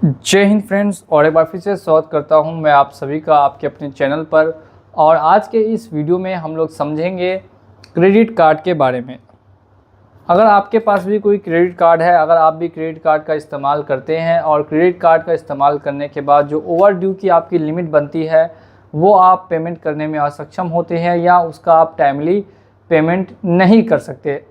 जय हिंद फ्रेंड्स, और एक बार फिर से स्वागत करता हूं मैं आप सभी का आपके अपने चैनल पर। और आज के इस वीडियो में हम लोग समझेंगे क्रेडिट कार्ड के बारे में। अगर आपके पास भी कोई क्रेडिट कार्ड है, अगर आप भी क्रेडिट कार्ड का इस्तेमाल करते हैं और क्रेडिट कार्ड का इस्तेमाल करने के बाद जो ओवर ड्यू की आपकी लिमिट बनती है वो आप पेमेंट करने में असक्षम होते हैं या उसका आप टाइमली पेमेंट नहीं कर सकते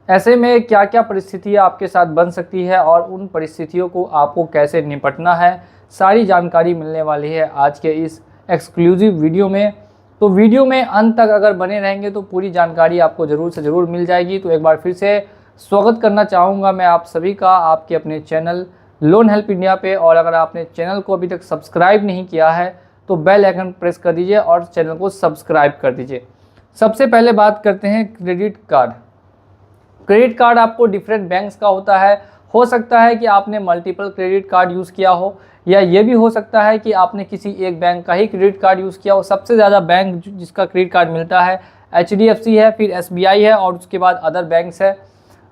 ऐसे में क्या क्या परिस्थितियाँ आपके साथ बन सकती है और उन परिस्थितियों को आपको कैसे निपटना है, सारी जानकारी मिलने वाली है आज के इस एक्सक्लूसिव वीडियो में। तो वीडियो में अंत तक अगर बने रहेंगे तो पूरी जानकारी आपको ज़रूर से ज़रूर मिल जाएगी। तो एक बार फिर से स्वागत करना चाहूँगा मैं आप सभी का आपके अपने चैनल लोन हेल्प इंडिया पे। और अगर आपने चैनल को अभी तक सब्सक्राइब नहीं किया है तो बेल आइकन प्रेस कर दीजिए और चैनल को सब्सक्राइब कर दीजिए। सबसे पहले बात करते हैं क्रेडिट कार्ड। क्रेडिट कार्ड आपको डिफरेंट बैंक्स का होता है। हो सकता है कि आपने मल्टीपल क्रेडिट कार्ड यूज़ किया हो, या ये भी हो सकता है कि आपने किसी एक बैंक का ही क्रेडिट कार्ड यूज़ किया हो। सबसे ज़्यादा बैंक जिसका क्रेडिट कार्ड मिलता है HDFC है, फिर SBI है और उसके बाद अदर बैंक्स है।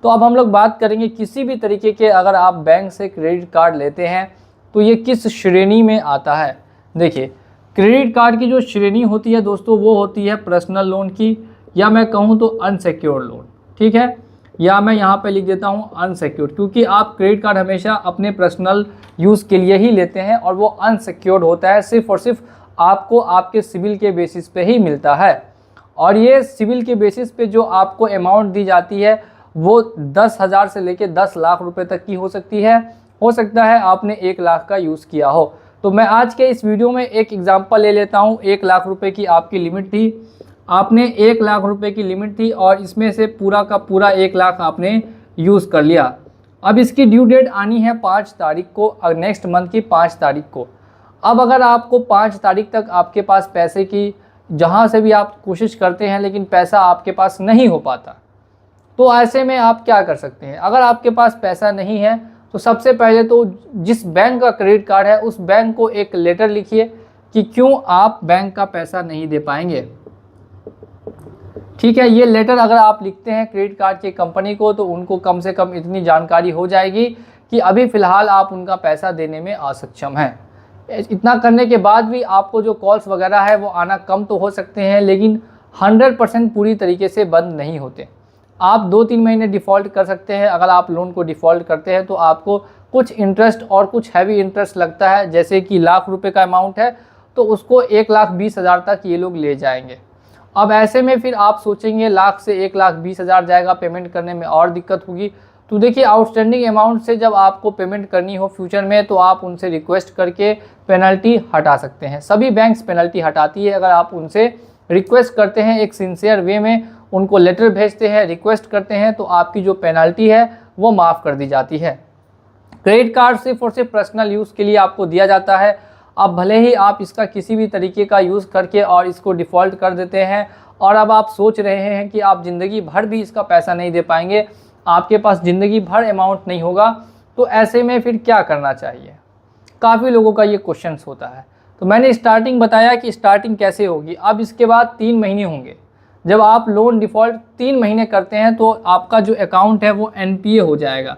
तो अब हम लोग बात करेंगे किसी भी तरीके के अगर आप बैंक से क्रेडिट कार्ड लेते हैं तो ये किस श्रेणी में आता है। देखिए, क्रेडिट कार्ड की जो श्रेणी होती है दोस्तों वो होती है पर्सनल लोन की, या मैं कहूँ तो अनसिक्योर्ड लोन। ठीक है, या मैं यहाँ पे लिख देता हूँ अनसिक्योर्ड, क्योंकि आप क्रेडिट कार्ड हमेशा अपने पर्सनल यूज़ के लिए ही लेते हैं और वो अनसिक्योर्ड होता है। सिर्फ और सिर्फ आपको आपके सिविल के बेसिस पे ही मिलता है। और ये सिविल के बेसिस पे जो आपको अमाउंट दी जाती है वो 10,000 से लेके 10 लाख रुपए तक की हो सकती है। हो सकता है आपने 1 लाख का यूज़ किया हो। तो मैं आज के इस वीडियो में एक एग्जाम्पल ले लेता हूँ। 1 लाख रुपये की आपकी लिमिट थी, आपने 1 लाख रुपए की लिमिट थी और इसमें से पूरा का पूरा 1 लाख आपने यूज़ कर लिया। अब इसकी ड्यू डेट आनी है 5 तारीख को, नेक्स्ट मंथ की 5 तारीख को। अब अगर आपको 5 तारीख तक आपके पास पैसे की जहाँ से भी आप कोशिश करते हैं लेकिन पैसा आपके पास नहीं हो पाता, तो ऐसे में आप क्या कर सकते हैं। अगर आपके पास पैसा नहीं है तो सबसे पहले तो जिस बैंक का क्रेडिट कार्ड है उस बैंक को एक लेटर लिखिए कि क्यों आप बैंक का पैसा नहीं दे पाएंगे। ठीक है, ये लेटर अगर आप लिखते हैं क्रेडिट कार्ड की कंपनी को तो उनको कम से कम इतनी जानकारी हो जाएगी कि अभी फ़िलहाल आप उनका पैसा देने में असक्षम हैं। इतना करने के बाद भी आपको जो कॉल्स वगैरह है वो आना कम तो हो सकते हैं, लेकिन 100% पूरी तरीके से बंद नहीं होते। आप 2-3 महीने डिफ़ॉल्ट कर सकते हैं। अगर आप लोन को डिफ़ॉल्ट करते हैं तो आपको कुछ इंटरेस्ट और कुछ हैवी इंटरेस्ट लगता है। जैसे कि लाख रुपये का अमाउंट है तो उसको 1,20,000 तक ये लोग ले जाएंगे। अब ऐसे में फिर आप सोचेंगे लाख से 1,20,000 जाएगा, पेमेंट करने में और दिक्कत होगी। तो देखिए, आउटस्टैंडिंग अमाउंट से जब आपको पेमेंट करनी हो फ्यूचर में तो आप उनसे रिक्वेस्ट करके पेनल्टी हटा सकते हैं। सभी बैंक्स पेनल्टी हटाती है। अगर आप उनसे रिक्वेस्ट करते हैं, एक सिंसियर वे में उनको लेटर भेजते हैं, रिक्वेस्ट करते हैं, तो आपकी जो पेनल्टी है वो माफ़ कर दी जाती है। क्रेडिट कार्ड सिर्फ और सिर्फ पर्सनल यूज़ के लिए आपको दिया जाता है। अब भले ही आप इसका किसी भी तरीके का यूज़ करके और इसको डिफ़ॉल्ट कर देते हैं और अब आप सोच रहे हैं कि आप ज़िंदगी भर भी इसका पैसा नहीं दे पाएंगे, आपके पास ज़िंदगी भर अमाउंट नहीं होगा, तो ऐसे में फिर क्या करना चाहिए। काफ़ी लोगों का ये क्वेश्चंस होता है। तो मैंने स्टार्टिंग बताया कि स्टार्टिंग कैसे होगी। अब इसके बाद 3 महीने होंगे। जब आप लोन डिफ़ॉल्ट 3 महीने करते हैं तो आपका जो अकाउंट है वो NPA हो जाएगा,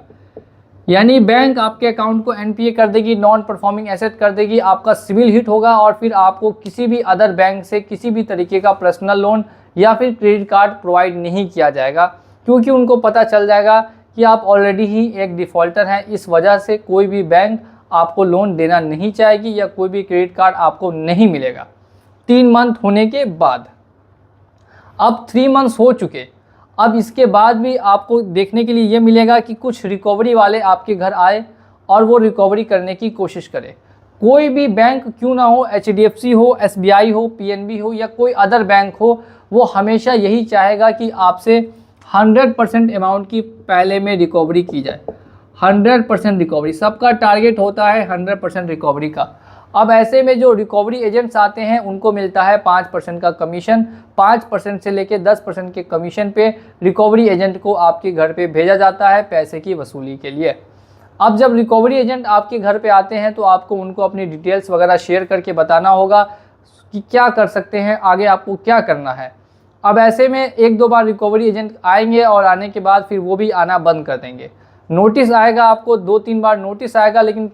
यानी बैंक आपके अकाउंट को NPA कर देगी, नॉन परफॉर्मिंग एसेट कर देगी। आपका सिविल हिट होगा और फिर आपको किसी भी अदर बैंक से किसी भी तरीके का पर्सनल लोन या फिर क्रेडिट कार्ड प्रोवाइड नहीं किया जाएगा, क्योंकि उनको पता चल जाएगा कि आप ऑलरेडी ही एक डिफ़ॉल्टर हैं। इस वजह से कोई भी बैंक आपको लोन देना नहीं चाहेगी या कोई भी क्रेडिट कार्ड आपको नहीं मिलेगा 3 मंथ होने के बाद। अब 3 मंथ्स हो चुके, अब इसके बाद भी आपको देखने के लिए ये मिलेगा कि कुछ रिकवरी वाले आपके घर आए और वो रिकवरी करने की कोशिश करें। कोई भी बैंक क्यों ना हो, HDFC हो, SBI हो, PNB हो या कोई अदर बैंक हो, वो हमेशा यही चाहेगा कि आपसे 100% अमाउंट की पहले में रिकवरी की जाए। 100% रिकवरी, सबका टारगेट होता है 100% रिकवरी का। अब ऐसे में जो रिकवरी एजेंट्स आते हैं उनको मिलता है 5% का कमीशन। 5% से लेकर 10% के कमीशन पे रिकवरी एजेंट को आपके घर पे भेजा जाता है पैसे की वसूली के लिए। अब जब रिकवरी एजेंट आपके घर पे आते हैं तो आपको उनको अपनी डिटेल्स वगैरह शेयर करके बताना होगा कि क्या कर सकते हैं, आगे आपको क्या करना है। अब ऐसे में 1-2 बार रिकवरी एजेंट आएंगे और आने के बाद फिर वो भी आना बंद कर देंगे। नोटिस आएगा, आपको 2-3 बार नोटिस आएगा, लेकिन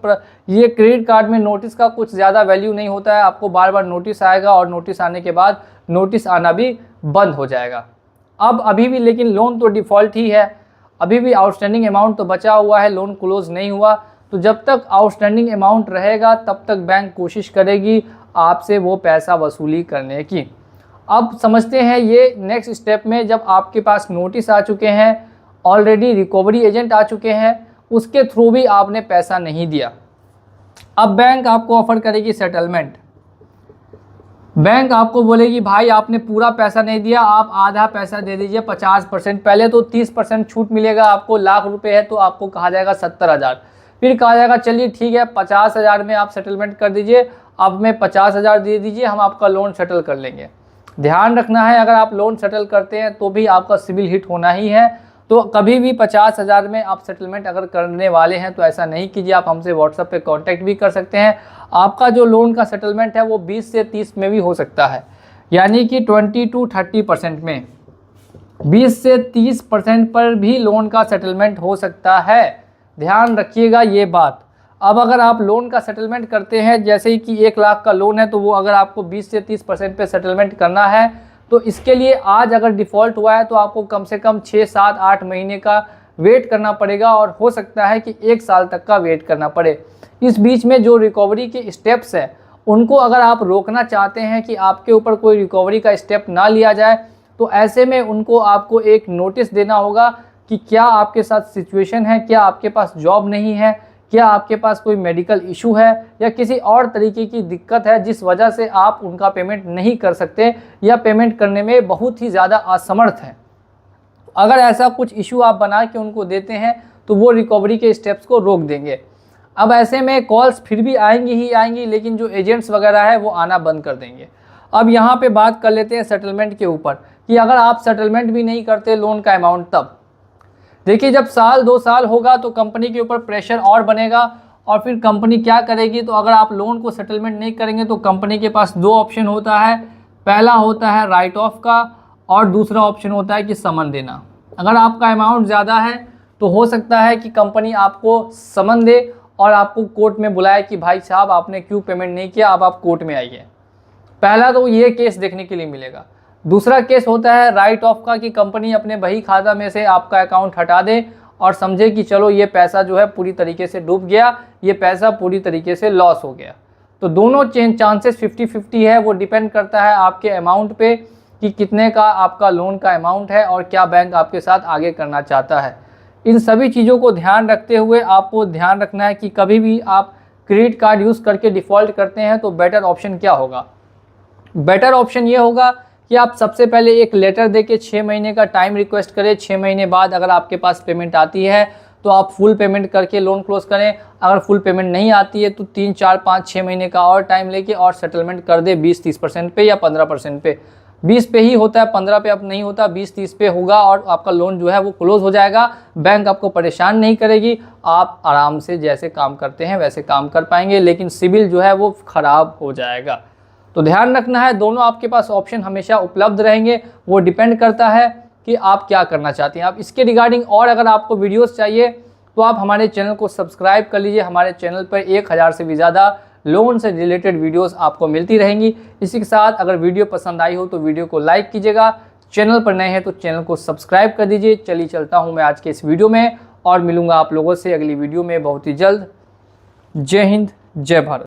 ये क्रेडिट कार्ड में नोटिस का कुछ ज़्यादा वैल्यू नहीं होता है। आपको बार बार नोटिस आएगा और नोटिस आने के बाद नोटिस आना भी बंद हो जाएगा। अब अभी भी लेकिन लोन तो डिफ़ॉल्ट ही है, अभी भी आउटस्टैंडिंग अमाउंट तो बचा हुआ है, लोन क्लोज नहीं हुआ। तो जब तक आउटस्टैंडिंग अमाउंट रहेगा तब तक बैंक कोशिश करेगी आपसे वो पैसा वसूली करने की। अब समझते हैं ये नेक्स्ट स्टेप में, जब आपके पास नोटिस आ चुके हैं, ऑलरेडी रिकवरी एजेंट आ चुके हैं, उसके थ्रू भी आपने पैसा नहीं दिया, अब बैंक आपको ऑफर करेगी सेटलमेंट। बैंक आपको बोलेगी भाई आपने पूरा पैसा नहीं दिया, आप आधा पैसा दे दीजिए 50%। पहले तो 30% छूट मिलेगा आपको, लाख रुपए है तो आपको कहा जाएगा 70,000, फिर कहा जाएगा चलिए ठीक है 50,000 में आप सेटलमेंट कर दीजिए, अब में 50,000 दे दीजिए, हम आपका लोन सेटल कर लेंगे। ध्यान रखना है, अगर आप लोन सेटल करते हैं तो भी आपका सिविल हिट होना ही है। तो कभी भी 50,000 में आप सेटलमेंट अगर करने वाले हैं तो ऐसा नहीं कीजिए। आप हमसे व्हाट्सएप पे कांटेक्ट भी कर सकते हैं। आपका जो लोन का सेटलमेंट है वो 20 से 30 में भी हो सकता है, यानी कि 20 to 30% में, 20 से 30% पर भी लोन का सेटलमेंट हो सकता है। ध्यान रखिएगा ये बात। अब अगर आप लोन का सेटलमेंट करते हैं, जैसे ही कि 1 लाख का लोन है, तो वो अगर आपको 20 से 30% पे सेटलमेंट करना है तो इसके लिए आज अगर डिफ़ॉल्ट हुआ है तो आपको कम से कम 6, 7, 8 महीने का वेट करना पड़ेगा, और हो सकता है कि 1 साल तक का वेट करना पड़े। इस बीच में जो रिकवरी के स्टेप्स हैं उनको अगर आप रोकना चाहते हैं कि आपके ऊपर कोई रिकवरी का स्टेप ना लिया जाए, तो ऐसे में उनको आपको एक नोटिस देना होगा कि क्या आपके साथ सिचुएशन है, क्या आपके पास जॉब नहीं है, क्या आपके पास कोई मेडिकल इशू है, या किसी और तरीके की दिक्कत है जिस वजह से आप उनका पेमेंट नहीं कर सकते या पेमेंट करने में बहुत ही ज़्यादा असमर्थ हैं। अगर ऐसा कुछ इशू आप बना के उनको देते हैं तो वो रिकवरी के स्टेप्स को रोक देंगे। अब ऐसे में कॉल्स फिर भी आएंगी ही आएंगी, लेकिन जो एजेंट्स वगैरह है वो आना बंद कर देंगे। अब यहाँ पे बात कर लेते हैं सेटलमेंट के ऊपर, कि अगर आप सेटलमेंट भी नहीं करते लोन का अमाउंट, तब देखिए जब 1-2 साल होगा तो कंपनी के ऊपर प्रेशर और बनेगा, और फिर कंपनी क्या करेगी, तो अगर आप लोन को सेटलमेंट नहीं करेंगे तो कंपनी के पास 2 ऑप्शन होता है। पहला होता है राइट ऑफ का, और दूसरा ऑप्शन होता है कि समन देना। अगर आपका अमाउंट ज़्यादा है तो हो सकता है कि कंपनी आपको समन दे और आपको कोर्ट में बुलाए कि भाई साहब आपने क्यों पेमेंट नहीं किया, अब आप कोर्ट में आइए। पहला तो ये केस देखने के लिए मिलेगा। दूसरा केस होता है राइट ऑफ का, कि कंपनी अपने बही खाता में से आपका अकाउंट हटा दे और समझे कि चलो ये पैसा जो है पूरी तरीके से डूब गया, ये पैसा पूरी तरीके से लॉस हो गया। तो दोनों चांसेस 50-50 है, वो डिपेंड करता है आपके अमाउंट पे कि कितने का आपका लोन का अमाउंट है और क्या बैंक आपके साथ आगे करना चाहता है। इन सभी चीज़ों को ध्यान रखते हुए आपको ध्यान रखना है कि कभी भी आप क्रेडिट कार्ड यूज़ करके डिफ़ॉल्ट करते हैं तो बेटर ऑप्शन क्या होगा। बेटर ऑप्शन ये होगा कि आप सबसे पहले एक लेटर देके 6 महीने का टाइम रिक्वेस्ट करें। 6 महीने बाद अगर आपके पास पेमेंट आती है तो आप फुल पेमेंट करके लोन क्लोज करें। अगर फुल पेमेंट नहीं आती है तो 3, 4, 5, 6 महीने का और टाइम लेके और सेटलमेंट कर दे 20-30% पे या 15% पे। 20 पे ही होता है, 15 पे अब नहीं होता, 20-30 पे होगा और आपका लोन जो है वो क्लोज हो जाएगा। बैंक आपको परेशान नहीं करेगी, आप आराम से जैसे काम करते हैं वैसे काम कर पाएंगे, लेकिन सिबिल जो है वो ख़राब हो जाएगा। तो ध्यान रखना है, दोनों आपके पास ऑप्शन हमेशा उपलब्ध रहेंगे। वो डिपेंड करता है कि आप क्या करना चाहते हैं। आप इसके रिगार्डिंग और अगर आपको वीडियोस चाहिए तो आप हमारे चैनल को सब्सक्राइब कर लीजिए। हमारे चैनल पर 1000 से भी ज़्यादा लोन से रिलेटेड वीडियोस आपको मिलती रहेंगी। इसी के साथ अगर वीडियो पसंद आई हो तो वीडियो को लाइक कीजिएगा। चैनल पर नए हैं तो चैनल को सब्सक्राइब कर दीजिए। चलिए चलता हूँ मैं आज के इस वीडियो में, और मिलूँगा आप लोगों से अगली वीडियो में बहुत ही जल्द। जय हिंद, जय भारत।